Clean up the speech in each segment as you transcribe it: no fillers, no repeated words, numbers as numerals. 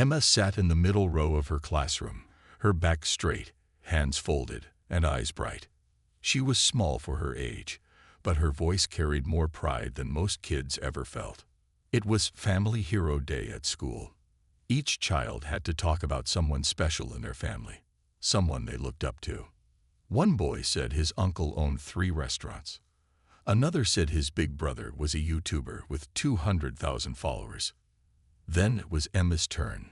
Emma sat in the middle row of her classroom, her back straight, hands folded, and eyes bright. She was small for her age, but her voice carried more pride than most kids ever felt. It was Family Hero Day at school. Each child had to talk about someone special in their family, someone they looked up to. One boy said his uncle owned 3 restaurants. Another said his big brother was a YouTuber with 200,000 followers. Then it was Emma's turn.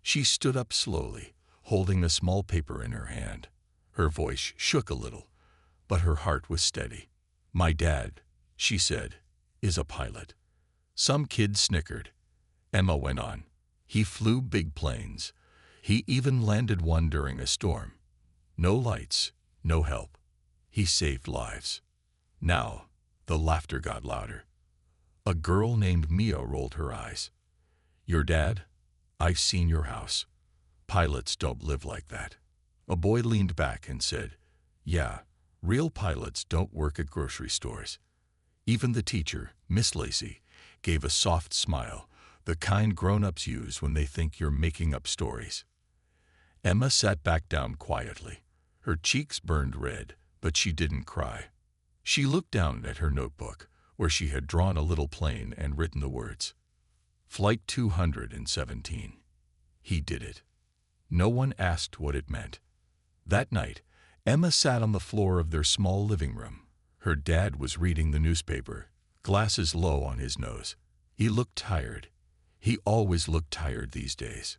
She stood up slowly, holding a small paper in her hand. Her voice shook a little, but her heart was steady. "My dad," she said, "is a pilot." Some kids snickered. Emma went on. "He flew big planes. He even landed one during a storm. No lights, no help. He saved lives." Now, the laughter got louder. A girl named Mia rolled her eyes. "Your dad? I've seen your house. Pilots don't live like that." A boy leaned back and said, "Yeah, real pilots don't work at grocery stores." Even the teacher, Miss Lacey, gave a soft smile, the kind grown-ups use when they think you're making up stories. Emma sat back down quietly. Her cheeks burned red, but she didn't cry. She looked down at her notebook, where she had drawn a little plane and written the words, "Flight 217. He did it." No one asked what it meant. That night, Emma sat on the floor of their small living room. Her dad was reading the newspaper, glasses low on his nose. He looked tired. He always looked tired these days.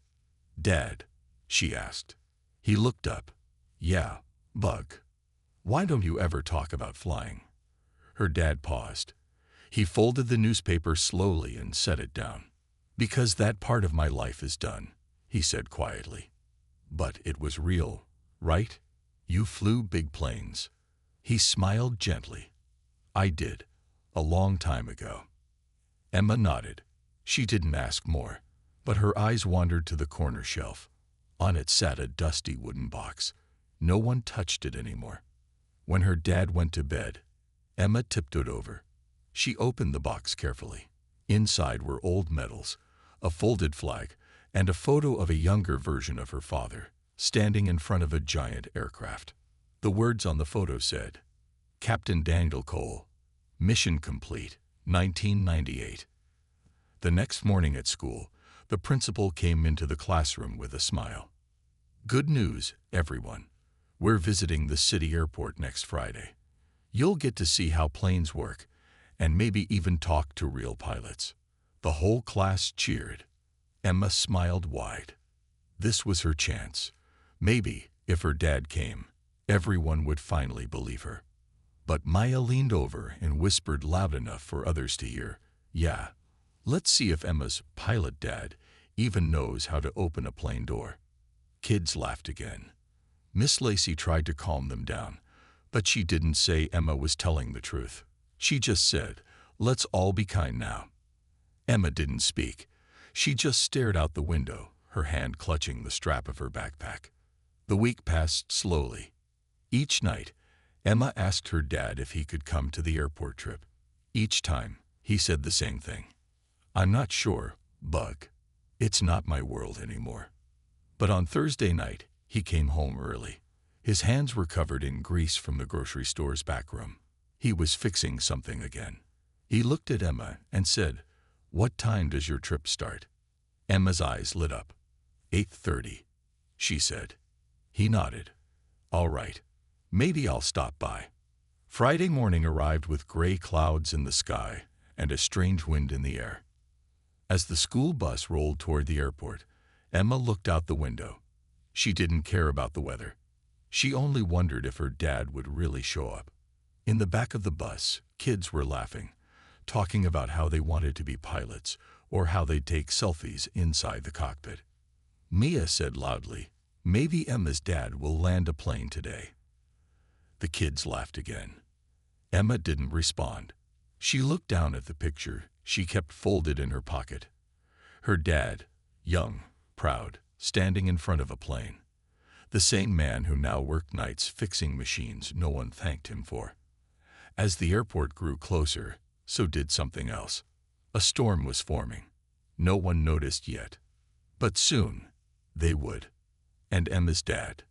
"Dad," she asked. He looked up. "Yeah, Bug. Why don't you ever talk about flying?" Her dad paused. He folded the newspaper slowly and set it down. "Because that part of my life is done," he said quietly. "But it was real, right? You flew big planes." He smiled gently. "I did, a long time ago." Emma nodded. She didn't ask more, but her eyes wandered to the corner shelf. On it sat a dusty wooden box. No one touched it anymore. When her dad went to bed, Emma tiptoed over. She opened the box carefully. Inside were old medals, a folded flag, and a photo of a younger version of her father, standing in front of a giant aircraft. The words on the photo said, "Captain Daniel Cole, mission complete, 1998. The next morning at school, the principal came into the classroom with a smile. "Good news, everyone. We're visiting the city airport next Friday. You'll get to see how planes work, and maybe even talk to real pilots." The whole class cheered. Emma smiled wide. This was her chance. Maybe, if her dad came, everyone would finally believe her. But Maya leaned over and whispered loud enough for others to hear, "Yeah, let's see if Emma's pilot dad even knows how to open a plane door." Kids laughed again. Miss Lacey tried to calm them down, but she didn't say Emma was telling the truth. She just said, "Let's all be kind now." Emma didn't speak. She just stared out the window, her hand clutching the strap of her backpack. The week passed slowly. Each night, Emma asked her dad if he could come to the airport trip. Each time, he said the same thing. "I'm not sure, Bug. It's not my world anymore." But on Thursday night, he came home early. His hands were covered in grease from the grocery store's back room. He was fixing something again. He looked at Emma and said, "What time does your trip start?" Emma's eyes lit up. 8:30, she said. He nodded. "All right. Maybe I'll stop by." Friday morning arrived with gray clouds in the sky and a strange wind in the air. As the school bus rolled toward the airport, Emma looked out the window. She didn't care about the weather. She only wondered if her dad would really show up. In the back of the bus, kids were laughing, talking about how they wanted to be pilots or how they'd take selfies inside the cockpit. Mia said loudly, "Maybe Emma's dad will land a plane today." The kids laughed again. Emma didn't respond. She looked down at the picture she kept folded in her pocket. Her dad, young, proud, standing in front of a plane. The same man who now worked nights fixing machines no one thanked him for. As the airport grew closer, so did something else. A storm was forming. No one noticed yet. But soon, they would. And Emma's dad,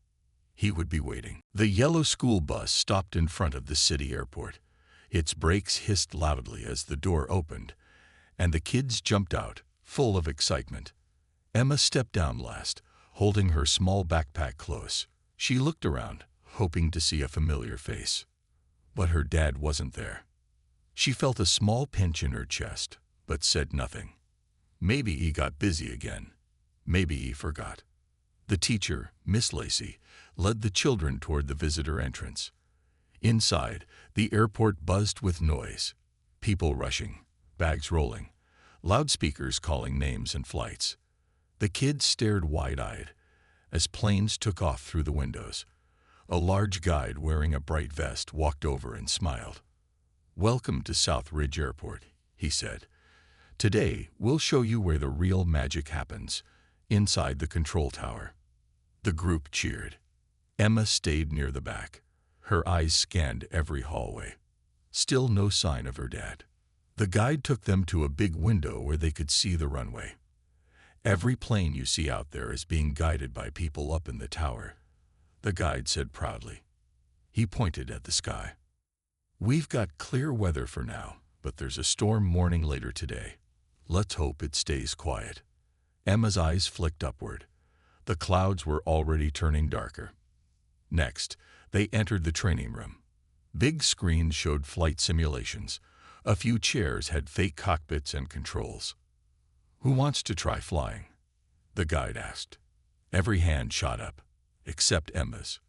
he would be waiting. The yellow school bus stopped in front of the city airport. Its brakes hissed loudly as the door opened, and the kids jumped out, full of excitement. Emma stepped down last, holding her small backpack close. She looked around, hoping to see a familiar face. But her dad wasn't there. She felt a small pinch in her chest, but said nothing. Maybe he got busy again. Maybe he forgot. The teacher, Miss Lacey, led the children toward the visitor entrance. Inside, the airport buzzed with noise. People rushing, bags rolling, loudspeakers calling names and flights. The kids stared wide-eyed as planes took off through the windows. A large guide wearing a bright vest walked over and smiled. "Welcome to South Ridge Airport," he said. "Today, we'll show you where the real magic happens, inside the control tower." The group cheered. Emma stayed near the back. Her eyes scanned every hallway. Still no sign of her dad. The guide took them to a big window where they could see the runway. "Every plane you see out there is being guided by people up in the tower," the guide said proudly. He pointed at the sky. "We've got clear weather for now, but there's a storm warning later today. Let's hope it stays quiet." Emma's eyes flicked upward. The clouds were already turning darker. Next, they entered the training room. Big screens showed flight simulations. A few chairs had fake cockpits and controls. "Who wants to try flying?" the guide asked. Every hand shot up, except Emma's.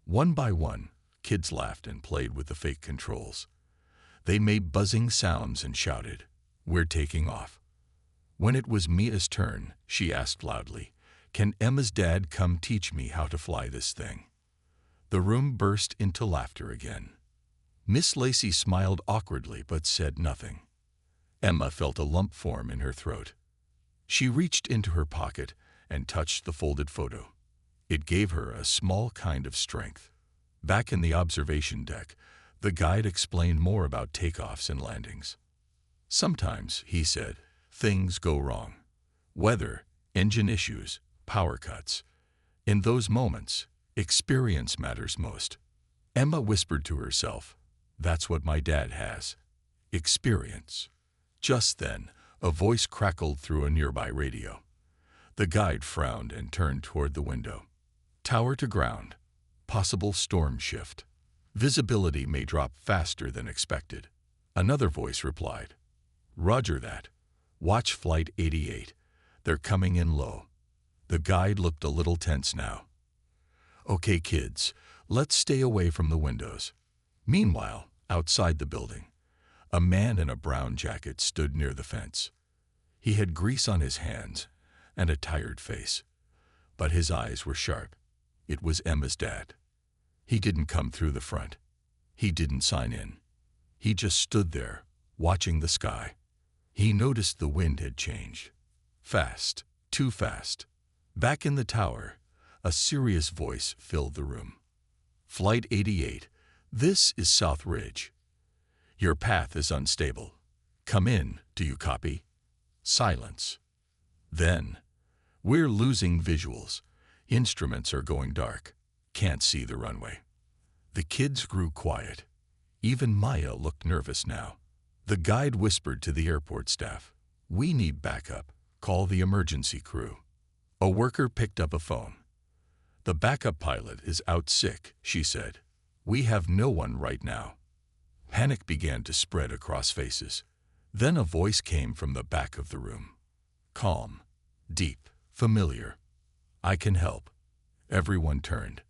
One by one, kids laughed and played with the fake controls. They made buzzing sounds and shouted, "We're taking off." When it was Mia's turn, she asked loudly, "Can Emma's dad come teach me how to fly this thing?" The room burst into laughter again. Miss Lacey smiled awkwardly but said nothing. Emma felt a lump form in her throat. She reached into her pocket and touched the folded photo. It gave her a small kind of strength. Back in the observation deck, the guide explained more about takeoffs and landings. "Sometimes," he said, "things go wrong. Weather, engine issues, power cuts. In those moments, experience matters most." Emma whispered to herself, "That's what my dad has. Experience." Just then, a voice crackled through a nearby radio. The guide frowned and turned toward the window. "Tower to ground. Possible storm shift. Visibility may drop faster than expected." Another voice replied, "Roger that. Watch Flight 88. They're coming in low." The guide looked a little tense now. "Okay, kids, let's stay away from the windows." Meanwhile, outside the building, a man in a brown jacket stood near the fence. He had grease on his hands and a tired face, but his eyes were sharp. It was Emma's dad. He didn't come through the front. He didn't sign in. He just stood there, watching the sky. He noticed the wind had changed. Fast, too fast. Back in the tower, a serious voice filled the room. "Flight 88, this is South Ridge. Your path is unstable. Come in, do you copy?" Silence. Then, "We're losing visuals. Instruments are going dark. Can't see the runway." The kids grew quiet. Even Maya looked nervous now. The guide whispered to the airport staff, "We need backup. Call the emergency crew." A worker picked up a phone. "The backup pilot is out sick," she said. "We have no one right now." Panic began to spread across faces. Then a voice came from the back of the room. Calm, deep, familiar. "I can help." Everyone turned.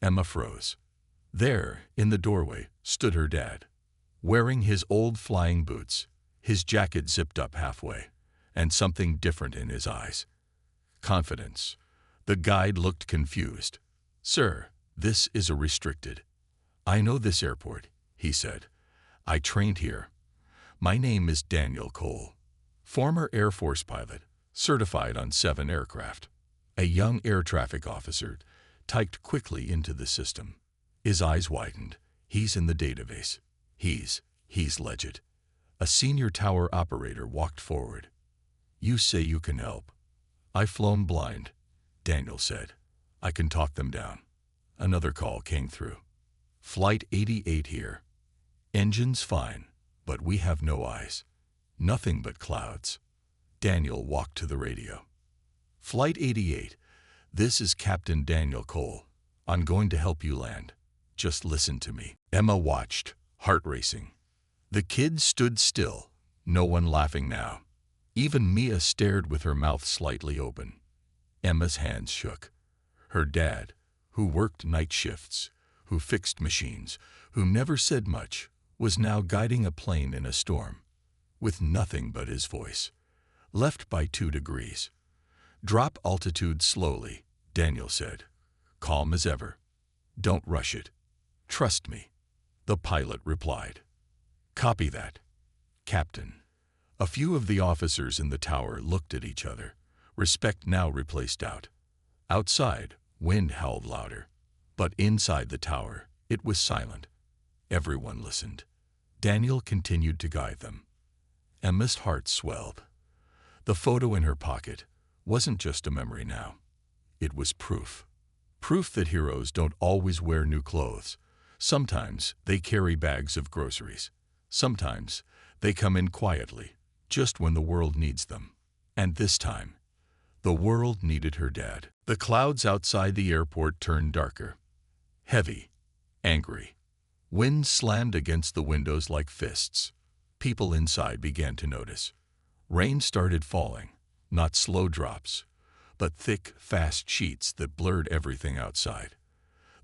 Emma froze. There, in the doorway, stood her dad, wearing his old flying boots, his jacket zipped up halfway, and something different in his eyes. Confidence. The guide looked confused. "Sir, this is a restricted." "I know this airport," he said. "I trained here. My name is Daniel Cole, former Air Force pilot, certified on 7 aircraft." A young air traffic officer typed quickly into the system. His eyes widened. "He's in the database. He's legit." A senior tower operator walked forward. "You say you can help. "I've flown blind," Daniel said. "I can talk them down." Another call came through. "Flight 88 here. Engine's fine, but we have no eyes. Nothing but clouds." Daniel walked to the radio. "Flight 88, this is Captain Daniel Cole. I'm going to help you land. Just listen to me." Emma watched, heart racing. The kids stood still, no one laughing now. Even Mia stared with her mouth slightly open. Emma's hands shook. Her dad, who worked night shifts, who fixed machines, who never said much, was now guiding a plane in a storm, with nothing but his voice. Left by 2 degrees. "Drop altitude slowly," Daniel said. "Calm as ever. Don't rush it. Trust me," the pilot replied. "Copy that, Captain." A few of the officers in the tower looked at each other. Respect now replaced doubt. Outside, wind howled louder. But inside the tower, it was silent. Everyone listened. Daniel continued to guide them. Emma's heart swelled. The photo in her pocket wasn't just a memory now. It was proof. Proof that heroes don't always wear new clothes. Sometimes they carry bags of groceries. Sometimes they come in quietly, just when the world needs them. And this time, the world needed her dad. The clouds outside the airport turned darker. Heavy, angry. Wind slammed against the windows like fists. People inside began to notice. Rain started falling, not slow drops, but thick, fast sheets that blurred everything outside.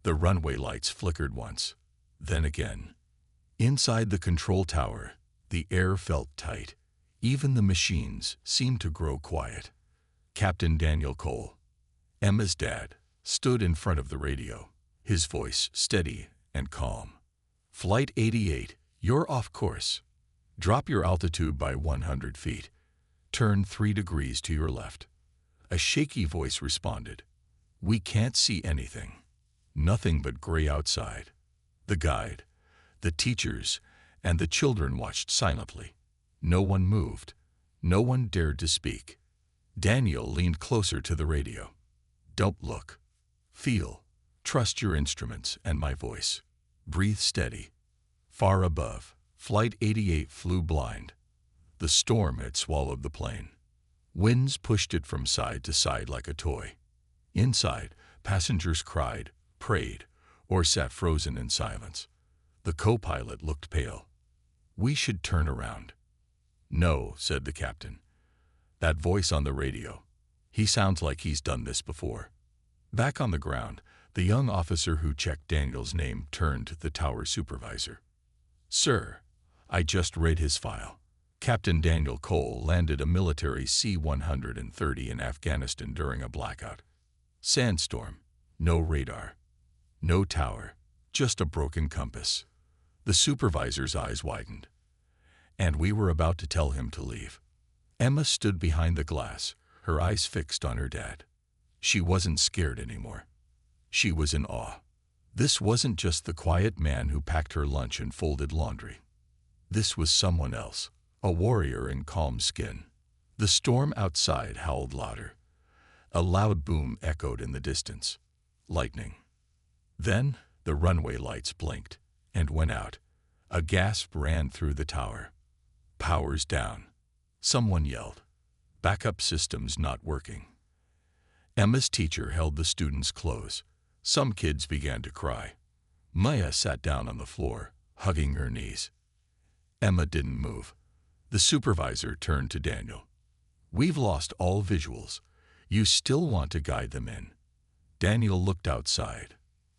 The runway lights flickered once, then again. Inside the control tower, the air felt tight. Even the machines seemed to grow quiet. Captain Daniel Cole, Emma's dad, stood in front of the radio, his voice steady and calm. "Flight 88, you're off course. Drop your altitude by 100 feet. Turn 3 degrees to your left." A shaky voice responded. "We can't see anything. Nothing but gray outside." The guide, the teachers, and the children watched silently. No one moved. No one dared to speak. Daniel leaned closer to the radio. "Don't look. Feel. Trust your instruments and my voice. Breathe steady." Far above, Flight 88 flew blind. The storm had swallowed the plane. Winds pushed it from side to side like a toy. Inside, passengers cried, prayed, or sat frozen in silence. The co-pilot looked pale. "We should turn around." "No," said the captain. "That voice on the radio. He sounds like he's done this before." Back on the ground, the young officer who checked Daniel's name turned to the tower supervisor. "Sir, I just read his file. Captain Daniel Cole landed a military C-130 in Afghanistan during a blackout. Sandstorm, no radar, no tower, just a broken compass." The supervisor's eyes widened. "And we were about to tell him to leave." Emma stood behind the glass, her eyes fixed on her dad. She wasn't scared anymore. She was in awe. This wasn't just the quiet man who packed her lunch and folded laundry. This was someone else, a warrior in calm skin. The storm outside howled louder. A loud boom echoed in the distance. Lightning. Then the runway lights blinked and went out. A gasp ran through the tower. "Power's down." Someone yelled. "Backup systems not working." Emma's teacher held the students close. Some kids began to cry. Maya sat down on the floor, hugging her knees. Emma didn't move. The supervisor turned to Daniel. "We've lost all visuals. You still want to guide them in?" Daniel looked outside.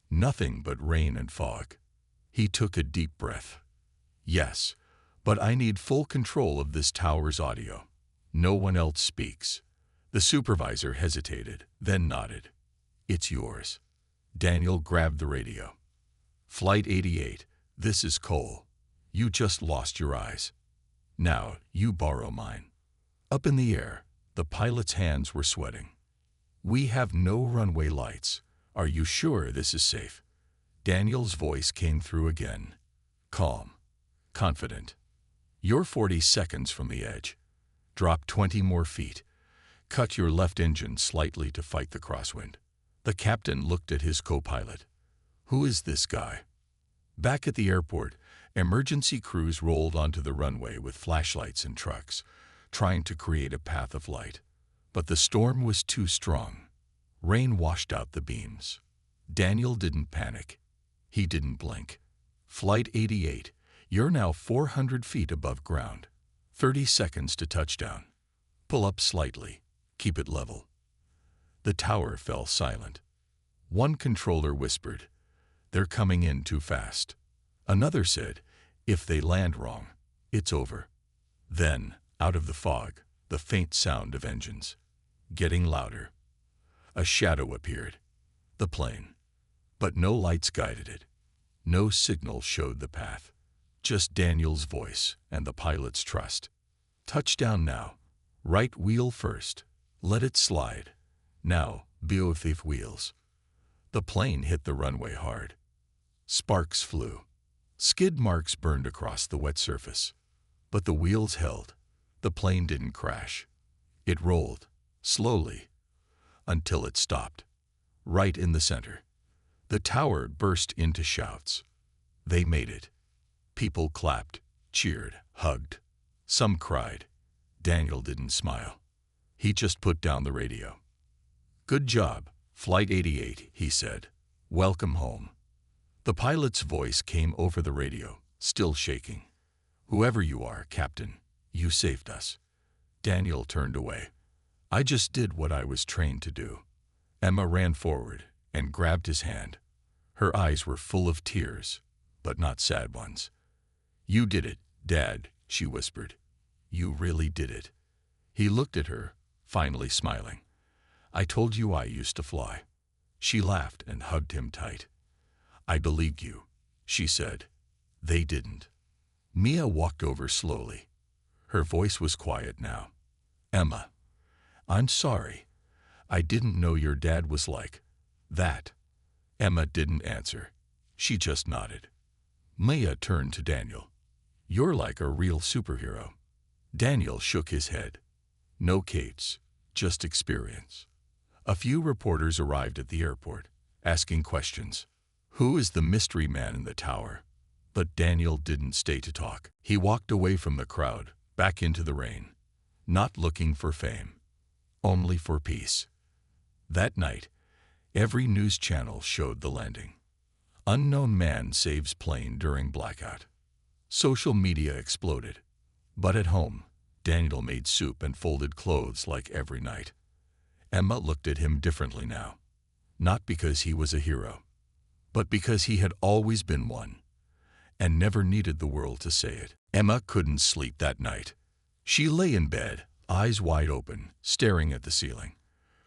Nothing but rain and fog. He took a deep breath. "Yes, but I need full control of this tower's audio. No one else speaks." The supervisor hesitated, then nodded. "It's yours." Daniel grabbed the radio. "Flight 88, this is Cole. You just lost your eyes. Now you borrow mine." Up in the air, the pilot's hands were sweating. "We have no runway lights. Are you sure this is safe?" Daniel's voice came through again. Calm, confident. "You're 40 seconds from the edge. Drop 20 more feet. Cut your left engine slightly to fight the crosswind. The captain looked at his co-pilot. Who is this guy? Back at the airport, emergency crews rolled onto the runway with flashlights and trucks, trying to create a path of light. But the storm was too strong. Rain washed out the beams. Daniel didn't panic. He didn't blink. Flight 88, you're now 400 feet above ground. 30 seconds to touchdown. Pull up slightly. Keep it level. The tower fell silent. One controller whispered, "They're coming in too fast." Another said, "If they land wrong, it's over." Then, out of the fog, the faint sound of engines. Getting louder. A shadow appeared. The plane. But no lights guided it. No signal showed the path. Just Daniel's voice and the pilot's trust. Touchdown now. Right wheel first. Let it slide. Now, both wheels. The plane hit the runway hard. Sparks flew. Skid marks burned across the wet surface. But the wheels held. The plane didn't crash. It rolled, slowly, until it stopped. Right in the center. The tower burst into shouts. They made it. People clapped, cheered, hugged. Some cried. Daniel didn't smile. He just put down the radio. "Good job, Flight 88, he said. "Welcome home." The pilot's voice came over the radio, still shaking. "Whoever you are, Captain, you saved us." Daniel turned away. "I just did what I was trained to do." Emma ran forward and grabbed his hand. Her eyes were full of tears, but not sad ones. "You did it, Dad," she whispered. "You really did it." He looked at her, finally smiling. "I told you I used to fly." She laughed and hugged him tight. "I believed you," she said. They didn't. Mia walked over slowly. Her voice was quiet now. "Emma, I'm sorry. I didn't know your dad was like that." Emma didn't answer. She just nodded. Mia turned to Daniel. "You're like a real superhero." Daniel shook his head. No capes, just experience. A few reporters arrived at the airport, asking questions. Who is the mystery man in the tower? But Daniel didn't stay to talk. He walked away from the crowd, back into the rain, not looking for fame, only for peace. That night, every news channel showed the landing. Unknown man saves plane during blackout. Social media exploded. But at home, Daniel made soup and folded clothes like every night. Emma looked at him differently now. Not because he was a hero, but because he had always been one, and never needed the world to say it. Emma couldn't sleep that night. She lay in bed, eyes wide open, staring at the ceiling.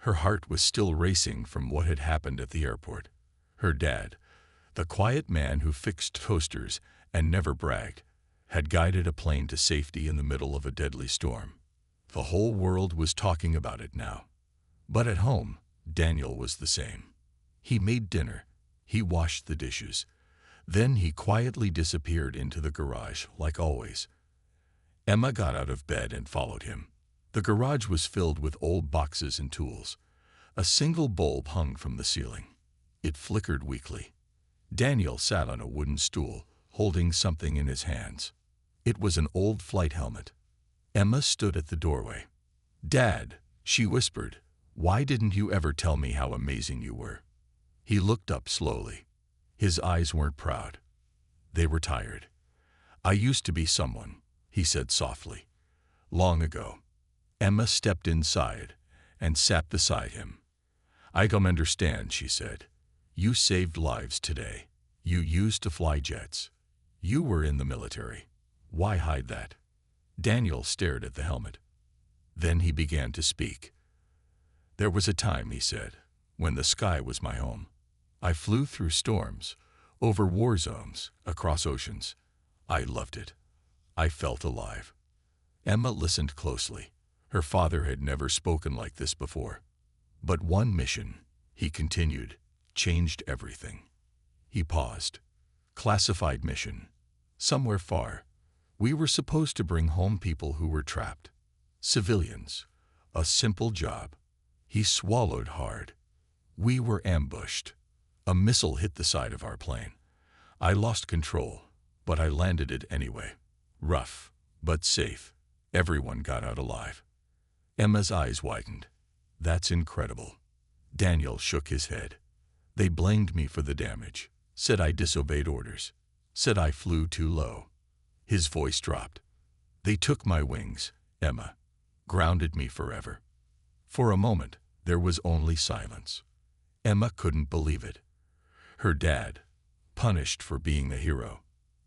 Her heart was still racing from what had happened at the airport. Her dad, the quiet man who fixed toasters and never bragged, had guided a plane to safety in the middle of a deadly storm. The whole world was talking about it now. But at home, Daniel was the same. He made dinner. He washed the dishes. Then he quietly disappeared into the garage, like always. Emma got out of bed and followed him. The garage was filled with old boxes and tools. A single bulb hung from the ceiling. It flickered weakly. Daniel sat on a wooden stool, holding something in his hands. It was an old flight helmet. Emma stood at the doorway. "Dad," she whispered, "why didn't you ever tell me how amazing you were?" He looked up slowly. His eyes weren't proud. They were tired. "I used to be someone," he said softly. "Long ago." Emma stepped inside and sat beside him. "I don't understand," she said. "You saved lives today. You used to fly jets. You were in the military. Why hide that?" Daniel stared at the helmet. Then he began to speak. "There was a time," he said, "when the sky was my home. I flew through storms, over war zones, across oceans. I loved it. I felt alive." Emma listened closely. Her father had never spoken like this before. "But one mission," he continued, "changed everything." He paused. "Classified mission. Somewhere far. We were supposed to bring home people who were trapped. Civilians. A simple job. He swallowed hard. We were ambushed. A missile hit the side of our plane. I lost control, but I landed it anyway. Rough, but safe. Everyone got out alive. Emma's eyes widened. That's incredible. Daniel shook his head. They blamed me for the damage, said I disobeyed orders, said I flew too low. His voice dropped. They took my wings, Emma, grounded me forever. For a moment, there was only silence. Emma couldn't believe it. Her dad, punished for being a hero.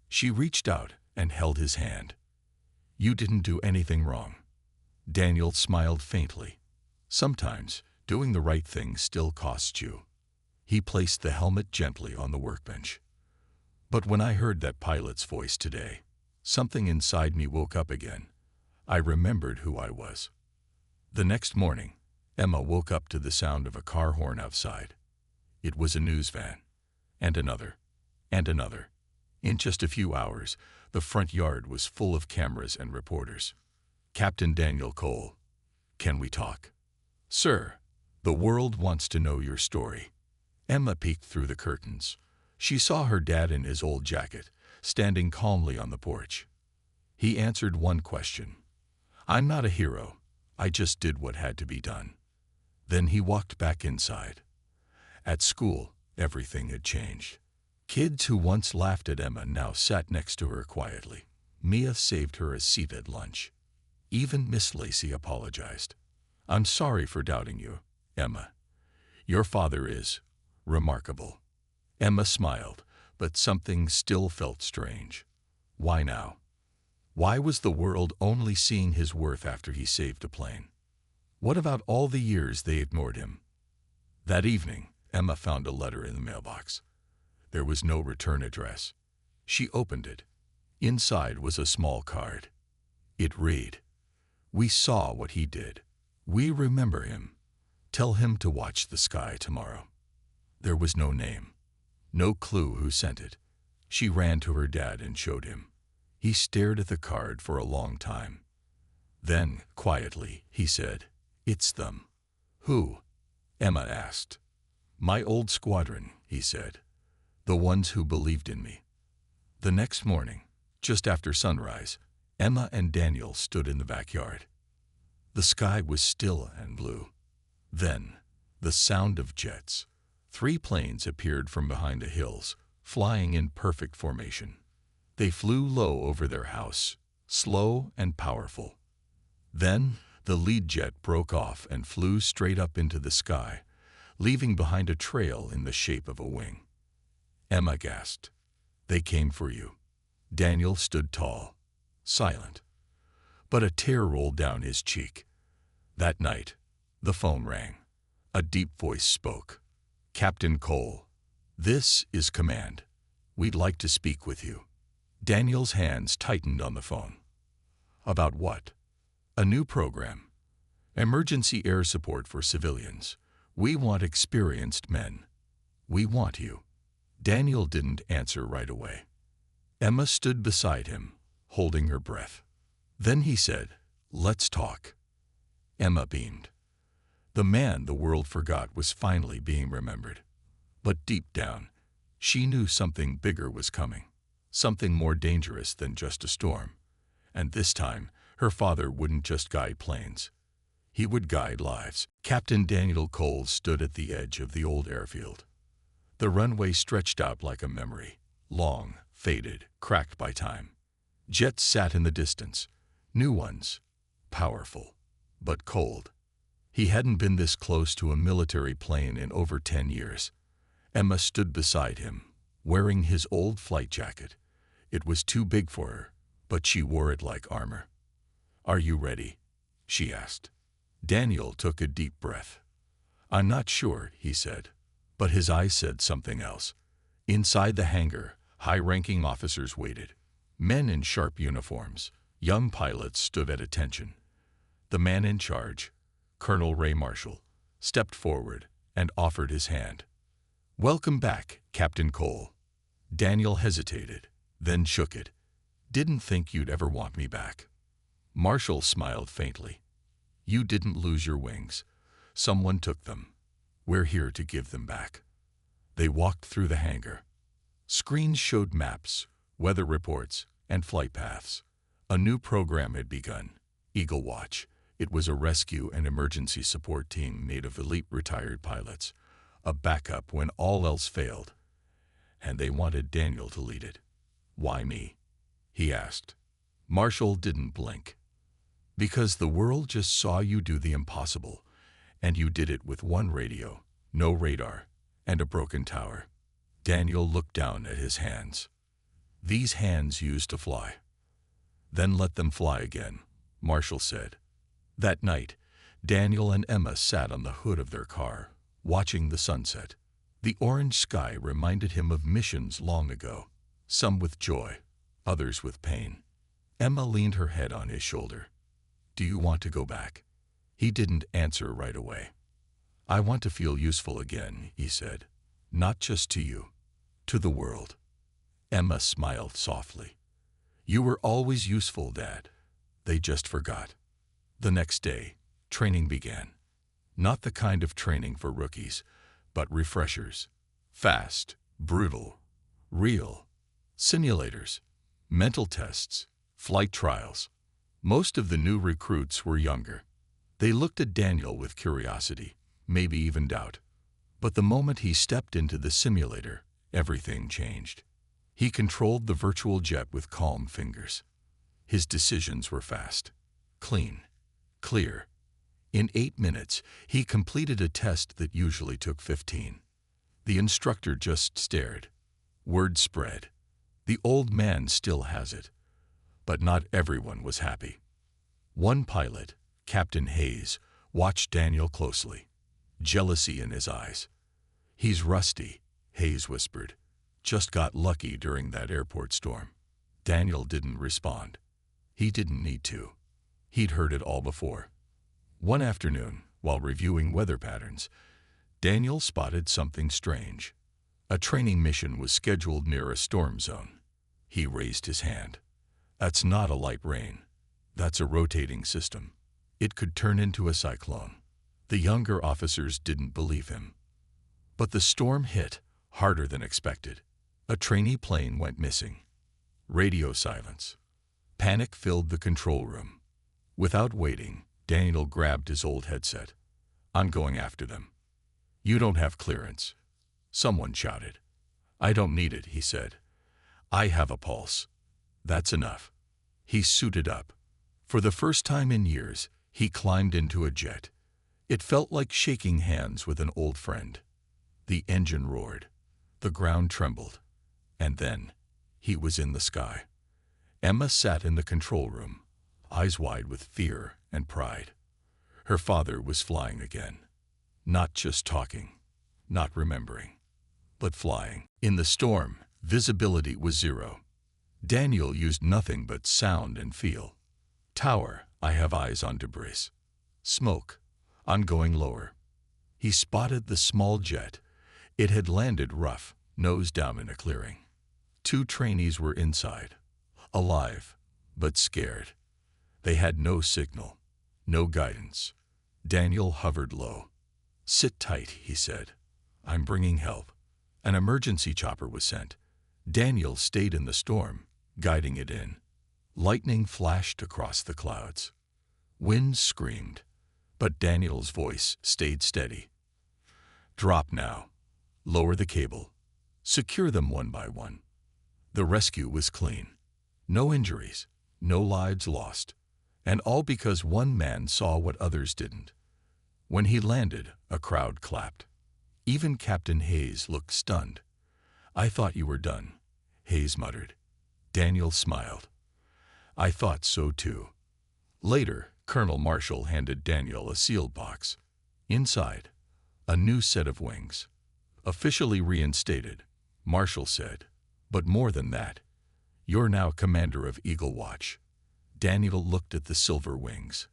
She reached out and held his hand. You didn't do anything wrong. Daniel smiled faintly. Sometimes, doing the right thing still costs you. He placed the helmet gently on the workbench. But when I heard that pilot's voice today, something inside me woke up again. I remembered who I was. The next morning, Emma woke up to the sound of a car horn outside. It was a news van. And another. And another. In just a few hours, the front yard was full of cameras and reporters. Captain Daniel Cole. Can we talk? Sir, the world wants to know your story. Emma peeked through the curtains. She saw her dad in his old jacket, standing calmly on the porch. He answered one question. I'm not a hero. I just did what had to be done. Then he walked back inside. At school, everything had changed. Kids who once laughed at Emma now sat next to her quietly. Mia saved her a seat at lunch. Even Miss Lacey apologized. I'm sorry for doubting you, Emma. Your father is remarkable. Emma smiled, but something still felt strange. Why now? Why was the world only seeing his worth after he saved a plane? What about all the years they ignored him? That evening, Emma found a letter in the mailbox. There was no return address. She opened it. Inside was a small card. It read, We saw what he did. We remember him. Tell him to watch the sky tomorrow. There was no name. No clue who sent it. She ran to her dad and showed him. He stared at the card for a long time. Then, quietly, he said, It's them. Who? Emma asked. My old squadron, he said. The ones who believed in me. The next morning, just after sunrise, Emma and Daniel stood in the backyard. The sky was still and blue. Then, the sound of jets. 3 planes appeared from behind the hills, flying in perfect formation. They flew low over their house, slow and powerful. Then, the lead jet broke off and flew straight up into the sky, leaving behind a trail in the shape of a wing. Emma gasped. They came for you. Daniel stood tall, silent. But a tear rolled down his cheek. That night, the phone rang. A deep voice spoke. Captain Cole, this is command. We'd like to speak with you. Daniel's hands tightened on the phone. About what? A new program. Emergency air support for civilians. We want experienced men. We want you. Daniel didn't answer right away. Emma stood beside him, holding her breath. Then he said, Let's talk. Emma beamed. The man the world forgot was finally being remembered. But deep down, she knew something bigger was coming. Something more dangerous than just a storm. And this time, her father wouldn't just guide planes. He would guide lives. Captain Daniel Cole stood at the edge of the old airfield. The runway stretched out like a memory, long, faded, cracked by time. Jets sat in the distance, new ones, powerful, but cold. He hadn't been this close to a military plane in over 10 years. Emma stood beside him, wearing his old flight jacket. It was too big for her, but she wore it like armor. Are you ready? She asked. Daniel took a deep breath. I'm not sure, he said, but his eyes said something else. Inside the hangar, high-ranking officers waited. Men in sharp uniforms, young pilots stood at attention. The man in charge, Colonel Ray Marshall, stepped forward and offered his hand. Welcome back, Captain Cole. Daniel hesitated, then shook it. Didn't think you'd ever want me back. Marshall smiled faintly. You didn't lose your wings. Someone took them. We're here to give them back. They walked through the hangar. Screens showed maps, weather reports, and flight paths. A new program had begun, Eagle Watch. It was a rescue and emergency support team made of elite retired pilots, a backup when all else failed. And they wanted Daniel to lead it. Why me? He asked. Marshall didn't blink. Because the world just saw you do the impossible, and you did it with one radio, no radar, and a broken tower. Daniel looked down at his hands. These hands used to fly. Then let them fly again, Marshall said. That night, Daniel and Emma sat on the hood of their car, watching the sunset. The orange sky reminded him of missions long ago, some with joy, others with pain. Emma leaned her head on his shoulder. Do you want to go back? He didn't answer right away. I want to feel useful again, he said. Not just to you, to the world. Emma smiled softly. You were always useful, Dad. They just forgot. The next day, training began. Not the kind of training for rookies, but refreshers. Fast, brutal, real. Simulators, mental tests, flight trials. Most of the new recruits were younger. They looked at Daniel with curiosity, maybe even doubt. But the moment he stepped into the simulator, everything changed. He controlled the virtual jet with calm fingers. His decisions were fast, clean, clear. In 8 minutes, he completed a test that usually took 15. The instructor just stared. Word spread. The old man still has it. But not everyone was happy. One pilot, Captain Hayes, watched Daniel closely, jealousy in his eyes. He's rusty, Hayes whispered. Just got lucky during that airport storm. Daniel didn't respond. He didn't need to. He'd heard it all before. One afternoon, while reviewing weather patterns, Daniel spotted something strange. A training mission was scheduled near a storm zone. He raised his hand. That's not a light rain. That's a rotating system. It could turn into a cyclone. The younger officers didn't believe him. But the storm hit harder than expected. A trainee plane went missing. Radio silence. Panic filled the control room. Without waiting, Daniel grabbed his old headset. I'm going after them. You don't have clearance. Someone shouted. I don't need it, he said. I have a pulse. That's enough. He suited up. For the first time in years, he climbed into a jet. It felt like shaking hands with an old friend. The engine roared. The ground trembled. And then, he was in the sky. Emma sat in the control room, eyes wide with fear and pride. Her father was flying again. Not just talking, not remembering, but flying. In the storm, visibility was 0. Daniel used nothing but sound and feel. Tower, I have eyes on debris. Smoke, I'm going lower. He spotted the small jet. It had landed rough, nose down in a clearing. 2 trainees were inside, alive, but scared. They had no signal, no guidance. Daniel hovered low. Sit tight, he said. I'm bringing help. An emergency chopper was sent. Daniel stayed in the storm, guiding it in. Lightning flashed across the clouds. Wind screamed, but Daniel's voice stayed steady. Drop now. Lower the cable. Secure them one by one. The rescue was clean. No injuries, no lives lost. And all because one man saw what others didn't. When he landed, a crowd clapped. Even Captain Hayes looked stunned. I thought you were done, Hayes muttered. Daniel smiled. I thought so too. Later, Colonel Marshall handed Daniel a sealed box. Inside, a new set of wings. Officially reinstated, Marshall said. But more than that, you're now commander of Eagle Watch. Daniel looked at the silver wings.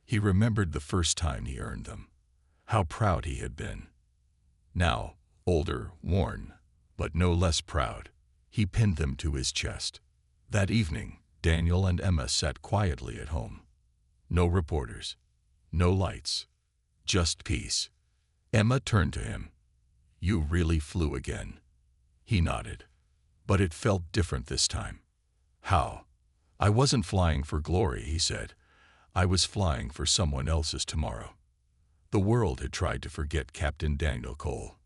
He remembered the first time he earned them. How proud he had been. Now, older, worn, but no less proud, he pinned them to his chest. That evening, Daniel and Emma sat quietly at home. No reporters, No lights. Just peace. Emma turned to him. You really flew again. He nodded. But it felt different this time. How? I wasn't flying for glory, he said. I was flying for someone else's tomorrow. The world had tried to forget Captain Daniel Cole.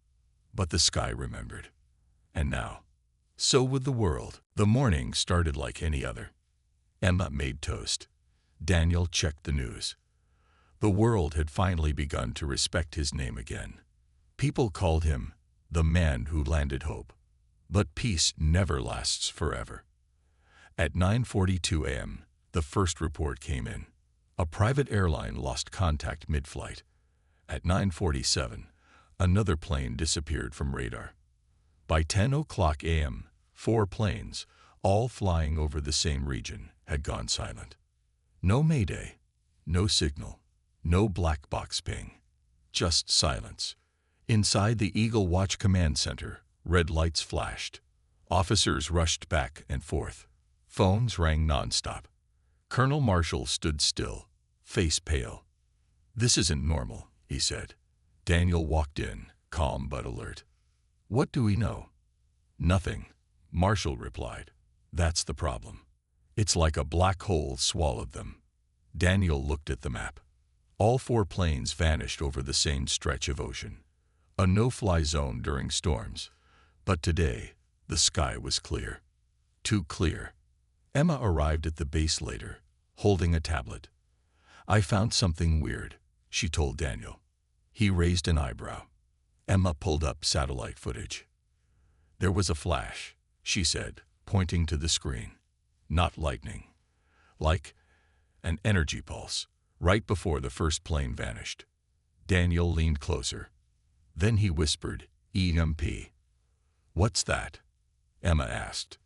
But the sky remembered. And now, so would the world. The morning started like any other. Emma made toast. Daniel checked the news. The world had finally begun to respect his name again. People called him the man who landed hope. But peace never lasts forever. At 9:42 a.m., the first report came in. A private airline lost contact mid-flight. At 9:47, another plane disappeared from radar. By 10:00 a.m., 4 planes, all flying over the same region, had gone silent. No mayday, no signal, no black box ping. Just silence. Inside the Eagle Watch Command Center, red lights flashed. Officers rushed back and forth. Phones rang nonstop. Colonel Marshall stood still, face pale. This isn't normal, he said. Daniel walked in, calm but alert. What do we know? Nothing, Marshall replied. That's the problem. It's like a black hole swallowed them. Daniel looked at the map. All 4 planes vanished over the same stretch of ocean. A no-fly zone during storms. But today, the sky was clear. Too clear. Emma arrived at the base later, holding a tablet. I found something weird, she told Daniel. He raised an eyebrow. Emma pulled up satellite footage. There was a flash, she said, pointing to the screen. Not lightning. Like an energy pulse, right before the first plane vanished. Daniel leaned closer. Then he whispered, EMP. What's that? Emma asked.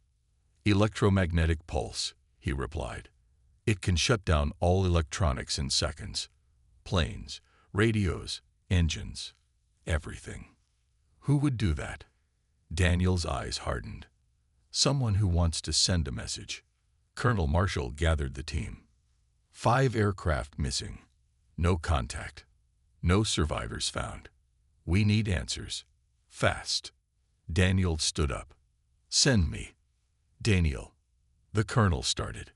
Electromagnetic pulse, he replied. It can shut down all electronics in seconds. Planes, radios, engines, everything. Who would do that? Daniel's eyes hardened. Someone who wants to send a message. Colonel Marshall gathered the team. 5 aircraft missing. No contact. No survivors found. We need answers. Fast. Daniel stood up. Send me. Daniel. The colonel started,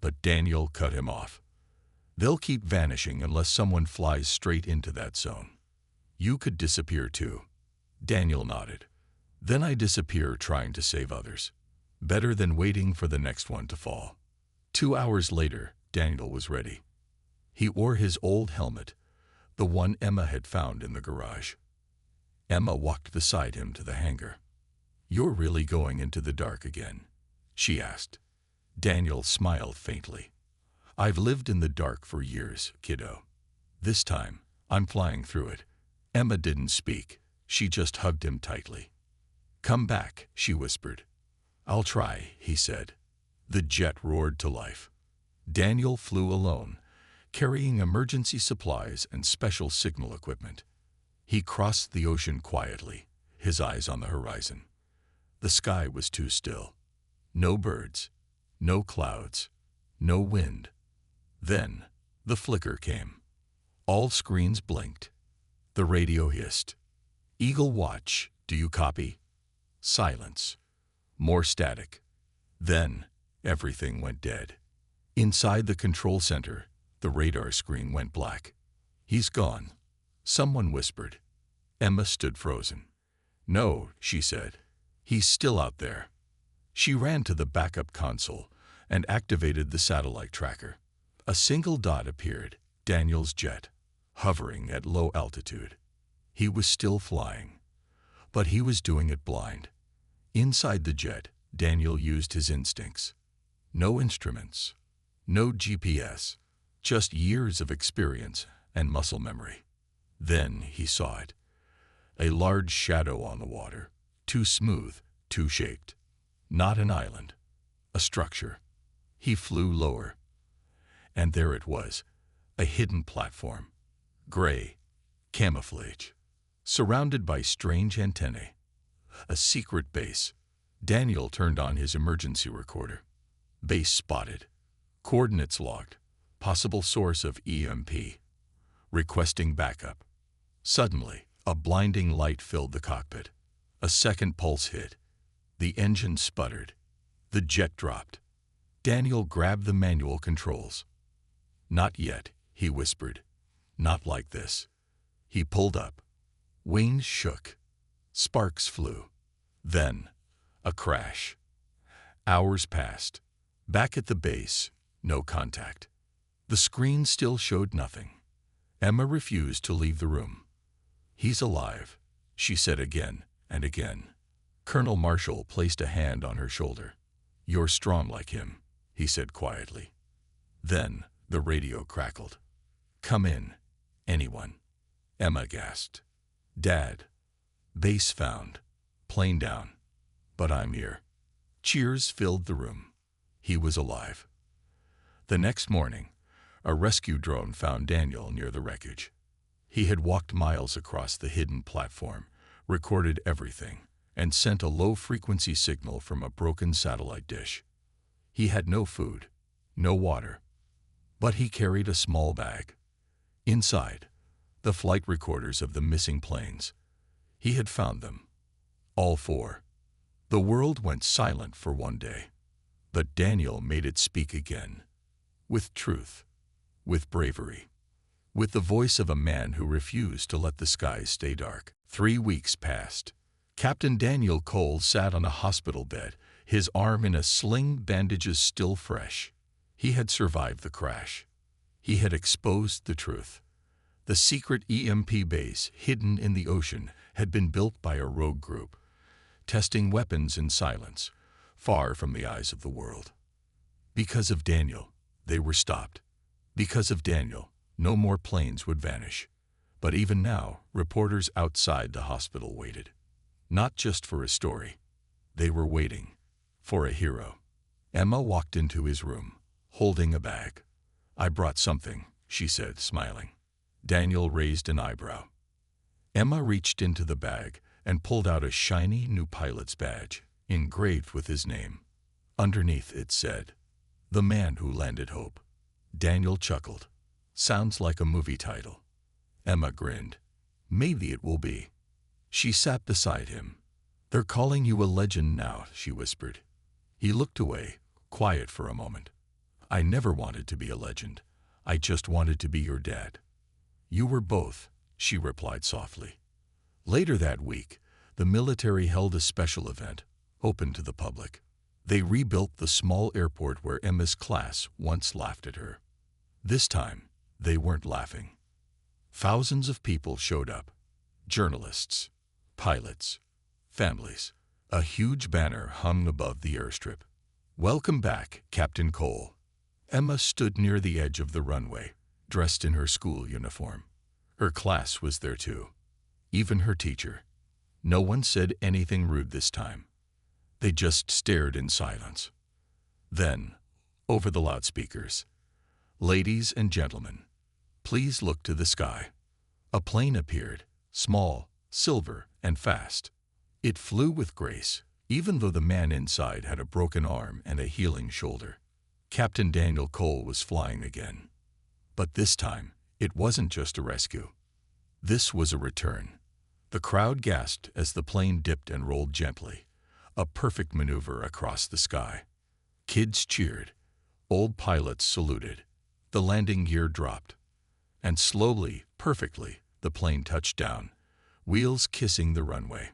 but Daniel cut him off. They'll keep vanishing unless someone flies straight into that zone. You could disappear too. Daniel nodded. Then I disappear trying to save others. Better than waiting for the next one to fall. 2 hours later, Daniel was ready. He wore his old helmet, the one Emma had found in the garage. Emma walked beside him to the hangar. You're really going into the dark again? She asked. Daniel smiled faintly. I've lived in the dark for years, kiddo. This time, I'm flying through it. Emma didn't speak. She just hugged him tightly. Come back, she whispered. I'll try, he said. The jet roared to life. Daniel flew alone, carrying emergency supplies and special signal equipment. He crossed the ocean quietly, his eyes on the horizon. The sky was too still. No birds, no clouds, no wind. Then, the flicker came. All screens blinked. The radio hissed. Eagle Watch, do you copy? Silence. More static. Then, everything went dead. Inside the control center, the radar screen went black. He's gone, someone whispered. Emma stood frozen. No, she said. He's still out there. She ran to the backup console and activated the satellite tracker. A single dot appeared, Daniel's jet, hovering at low altitude. He was still flying, but he was doing it blind. Inside the jet, Daniel used his instincts. No instruments, no GPS, just years of experience and muscle memory. Then he saw it. A large shadow on the water, too smooth, too shaped. Not an island, a structure. He flew lower. And there it was, a hidden platform. Gray, camouflage, surrounded by strange antennae. A secret base. Daniel turned on his emergency recorder. Base spotted. Coordinates logged. Possible source of EMP. requesting backup. Suddenly, a blinding light filled the cockpit. A second pulse hit. The engine sputtered. The jet dropped. Daniel grabbed the manual controls. "Not yet," he whispered. "Not like this." He pulled up. Wings shook. Sparks flew. Then, a crash. Hours passed. Back at the base, no contact. The screen still showed nothing. Emma refused to leave the room. "He's alive," she said again and again. Colonel Marshall placed a hand on her shoulder. "You're strong like him," he said quietly. Then the radio crackled. "Come in, anyone." Emma gasped. "Dad. Base found. Plane down. But I'm here." Cheers filled the room. He was alive. The next morning, a rescue drone found Daniel near the wreckage. He had walked miles across the hidden platform, recorded everything, and sent a low-frequency signal from a broken satellite dish. He had no food, no water, but he carried a small bag. Inside, the flight recorders of the missing planes. He had found them. All four. The world went silent for one day, but Daniel made it speak again. With truth, with bravery, with the voice of a man who refused to let the skies stay dark. 3 weeks passed. Captain Daniel Cole sat on a hospital bed, his arm in a sling, bandages still fresh. He had survived the crash. He had exposed the truth. The secret EMP base, hidden in the ocean, had been built by a rogue group, testing weapons in silence, far from the eyes of the world. Because of Daniel, they were stopped. Because of Daniel, no more planes would vanish. But even now, reporters outside the hospital waited. Not just for a story. They were waiting for a hero. Emma walked into his room, holding a bag. "I brought something," she said, smiling. Daniel raised an eyebrow. Emma reached into the bag and pulled out a shiny new pilot's badge, engraved with his name. Underneath it said, "The Man Who Landed Hope." Daniel chuckled. "Sounds like a movie title." Emma grinned. "Maybe it will be." She sat beside him. "They're calling you a legend now," she whispered. He looked away, quiet for a moment. "I never wanted to be a legend. I just wanted to be your dad." "You were both," she replied softly. Later that week, the military held a special event, open to the public. They rebuilt the small airport where Emma's class once laughed at her. This time, they weren't laughing. Thousands of people showed up. Journalists, pilots, families. A huge banner hung above the airstrip. "Welcome back, Captain Cole." Emma stood near the edge of the runway, dressed in her school uniform. Her class was there too. Even her teacher. No one said anything rude this time. They just stared in silence. Then, over the loudspeakers, "Ladies and gentlemen, please look to the sky." A plane appeared, small, silver, and fast. It flew with grace, even though the man inside had a broken arm and a healing shoulder. Captain Daniel Cole was flying again. But this time, it wasn't just a rescue. This was a return. The crowd gasped as the plane dipped and rolled gently, a perfect maneuver across the sky. Kids cheered. Old pilots saluted. The landing gear dropped. And slowly, perfectly, the plane touched down, wheels kissing the runway.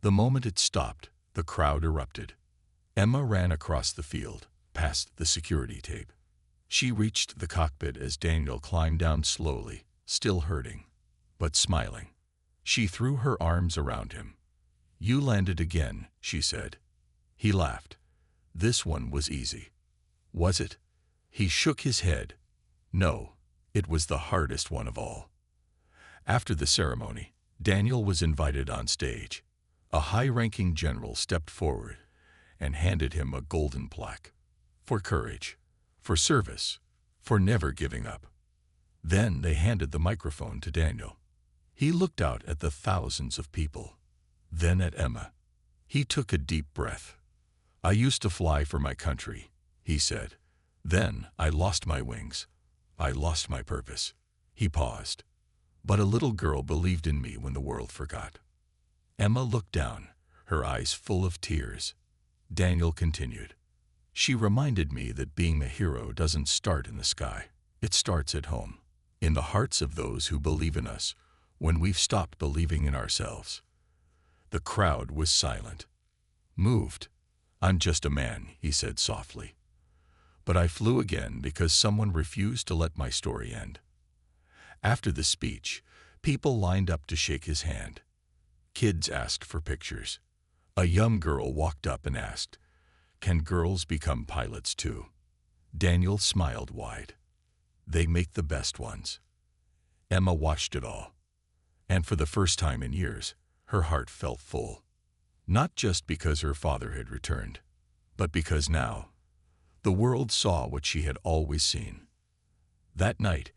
The moment it stopped, the crowd erupted. Emma ran across the field, past the security tape. She reached the cockpit as Daniel climbed down slowly, still hurting, but smiling. She threw her arms around him. "You landed again," she said. He laughed. "This one was easy." "Was it?" He shook his head. "No, it was the hardest one of all." After the ceremony, Daniel was invited on stage. A high-ranking general stepped forward and handed him a golden plaque. For courage, for service, for never giving up. Then they handed the microphone to Daniel. He looked out at the thousands of people, then at Emma. He took a deep breath. "I used to fly for my country," he said. "Then I lost my wings. I lost my purpose." He paused. But a little girl believed in me when the world forgot. Emma looked down, her eyes full of tears. Daniel continued. She reminded me that being a hero doesn't start in the sky. It starts at home, in the hearts of those who believe in us when we've stopped believing in ourselves. The crowd was silent, moved. "I'm just a man," he said softly. But I flew again because someone refused to let my story end. After the speech, people lined up to shake his hand. Kids asked for pictures. A young girl walked up and asked, "Can girls become pilots too?" Daniel smiled wide. "They make the best ones." Emma watched it all. And for the first time in years, her heart felt full. Not just because her father had returned, but because now, the world saw what she had always seen. That night,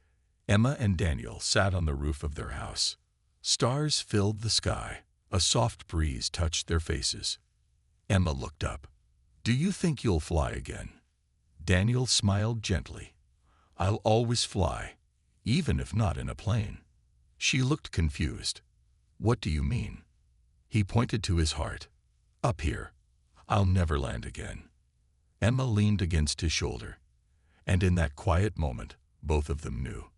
Emma and Daniel sat on the roof of their house. Stars filled the sky. A soft breeze touched their faces. Emma looked up. "Do you think you'll fly again?" Daniel smiled gently. "I'll always fly, even if not in a plane." She looked confused. "What do you mean?" He pointed to his heart. "Up here. I'll never land again." Emma leaned against his shoulder. And in that quiet moment, both of them knew.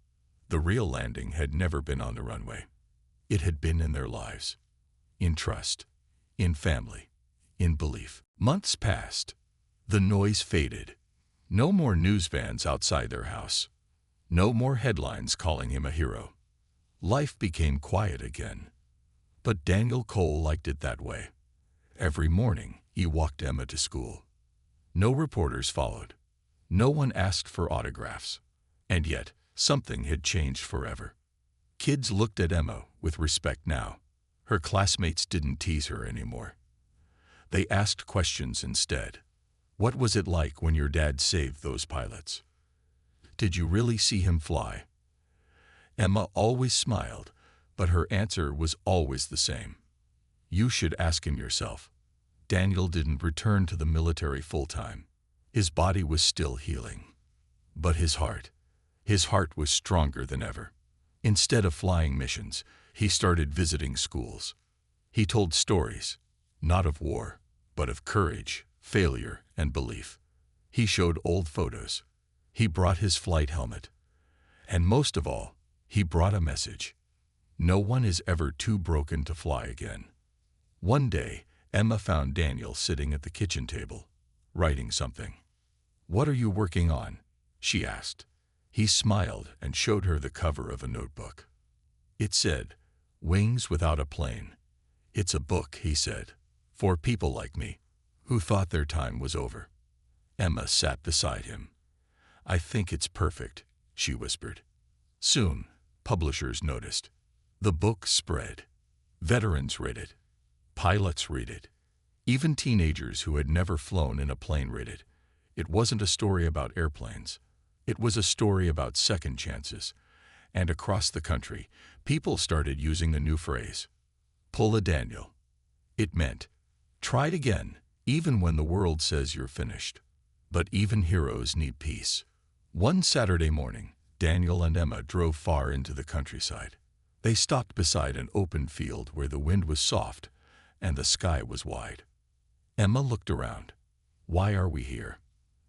The real landing had never been on the runway. It had been in their lives. In trust, in family, in belief. Months passed. The noise faded. No more news vans outside their house. No more headlines calling him a hero. Life became quiet again. But Daniel Cole liked it that way. Every morning, he walked Emma to school. No reporters followed. No one asked for autographs. And yet, something had changed forever. Kids looked at Emma with respect now. Her classmates didn't tease her anymore. They asked questions instead. "What was it like when your dad saved those pilots? Did you really see him fly?" Emma always smiled, but her answer was always the same. "You should ask him yourself." Daniel didn't return to the military full-time. His body was still healing. But his heart was stronger than ever. Instead of flying missions, he started visiting schools. He told stories, not of war, but of courage, failure, and belief. He showed old photos. He brought his flight helmet. And most of all, he brought a message. No one is ever too broken to fly again. One day, Emma found Daniel sitting at the kitchen table, writing something. "What are you working on?" she asked. He smiled and showed her the cover of a notebook. It said, "Wings Without a Plane." "It's a book," he said, "for people like me, who thought their time was over." Emma sat beside him. "I think it's perfect," she whispered. Soon, publishers noticed. The book spread. Veterans read it. Pilots read it. Even teenagers who had never flown in a plane read it. It wasn't a story about airplanes. It was a story about second chances. And across the country, people started using the new phrase, "Pull a Daniel." It meant, try it again, even when the world says you're finished. But even heroes need peace. One Saturday morning, Daniel and Emma drove far into the countryside. They stopped beside an open field where the wind was soft and the sky was wide. Emma looked around. "Why are we here?"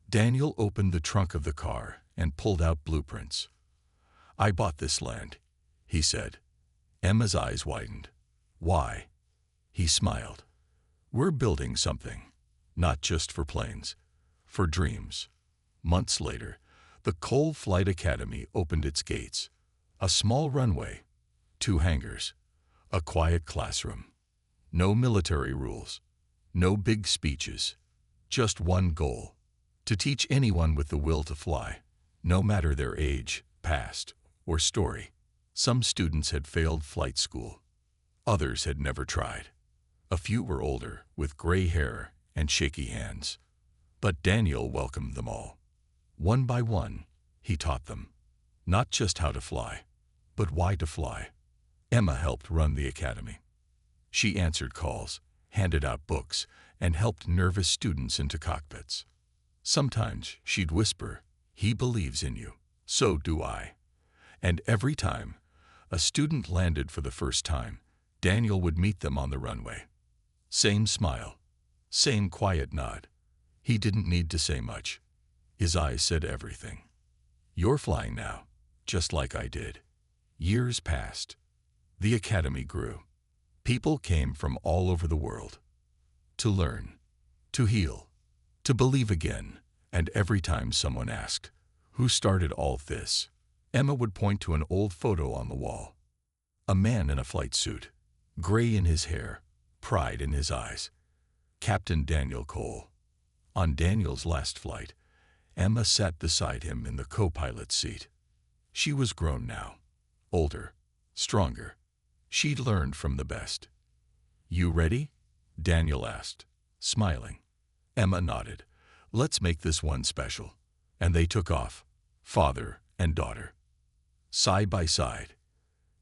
Daniel opened the trunk of the car and pulled out blueprints. "I bought this land," he said. Emma's eyes widened. "Why?" He smiled. "We're building something, not just for planes, for dreams." Months later, the Cole Flight Academy opened its gates. A small runway, 2 hangars, a quiet classroom. No military rules, no big speeches, just one goal: to teach anyone with the will to fly, no matter their age, past, or story. Some students had failed flight school. Others had never tried. A few were older, with gray hair and shaky hands. But Daniel welcomed them all. One by one, he taught them, not just how to fly, but why to fly. Emma helped run the academy. She answered calls, handed out books, and helped nervous students into cockpits. Sometimes she'd whisper, "He believes in you, so do I." And every time, A student landed for the first time. Daniel would meet them on the runway. Same smile, same quiet nod. He didn't need to say much. His eyes said everything. You're flying now, just like I did. Years passed. The academy grew. People came from all over the world to learn, to heal, to believe again. And every time someone asked, who started all this, Emma would point to an old photo on the wall. A man in a flight suit, gray in his hair, pride in his eyes. Captain Daniel Cole. On Daniel's last flight, Emma sat beside him in the co-pilot's seat. She was grown now, older, stronger. She'd learned from the best. You ready? Daniel asked, smiling. Emma nodded. Let's make this one special. And they took off, father and daughter, side by side,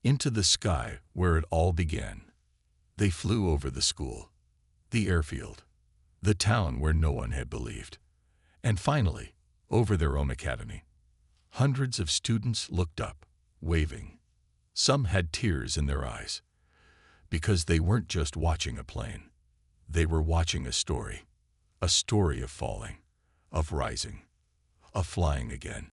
into the sky where it all began. They flew over the school, the airfield, the town where no one had believed, and finally, over their own academy. Hundreds of students looked up, waving. Some had tears in their eyes, because they weren't just watching a plane. They were watching a story of falling, of rising, of flying again.